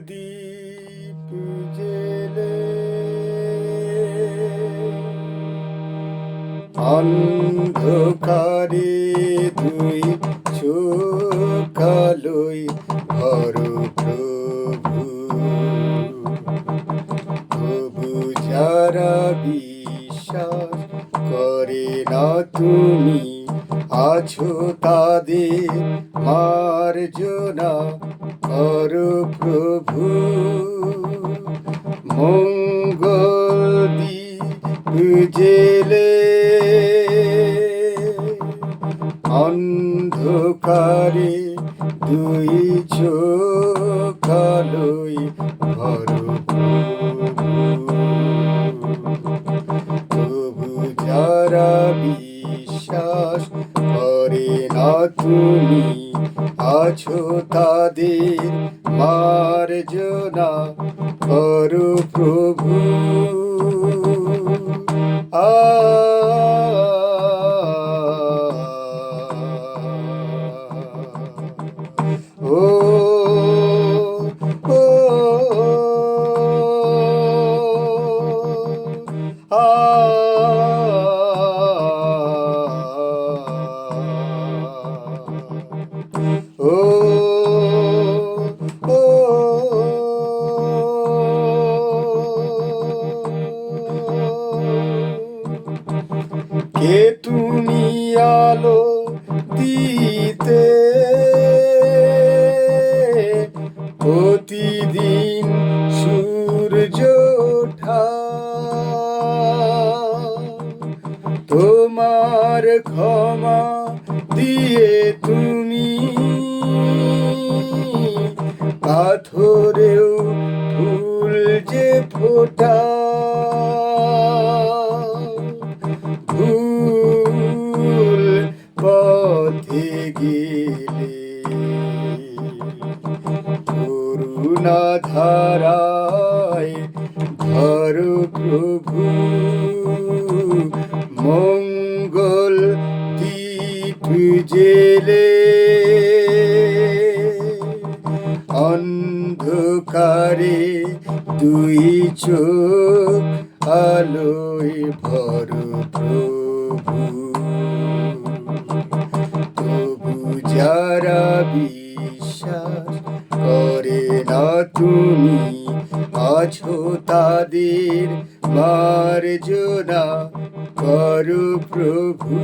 দীপ জেলে অন্ধকারে দুই চোখালোই ভর প্রভু। তবু যারা বিশ্বাস করে না তুমি আছো তাদের মার্জনা করো প্রভু। মঙ্গল দীপ জেলে অন্ধকারে দুই চোখালোই ভর প্রভু। তবু যারা বিশ্বাস করে না তুমি আছো তাদের মার্জনা করো প্রভু। ও ও কে তুমি আলো দিতে প্রতিদিন সূর্য ওঠা, তোমার ক্ষমা দিয়ে তুমি পাথরেও ফুল যে ফোটা। ভুল পথে গেলে করুণা ধারায় ধরো প্রভু। মঙ্গল দীপ জেলে অন্ধকারে দুই চোখ আলোয় ভর প্রভু। তবু যারা বিশ্বাস করে না তুমি আছো তাদের মার্জনা করো প্রভু।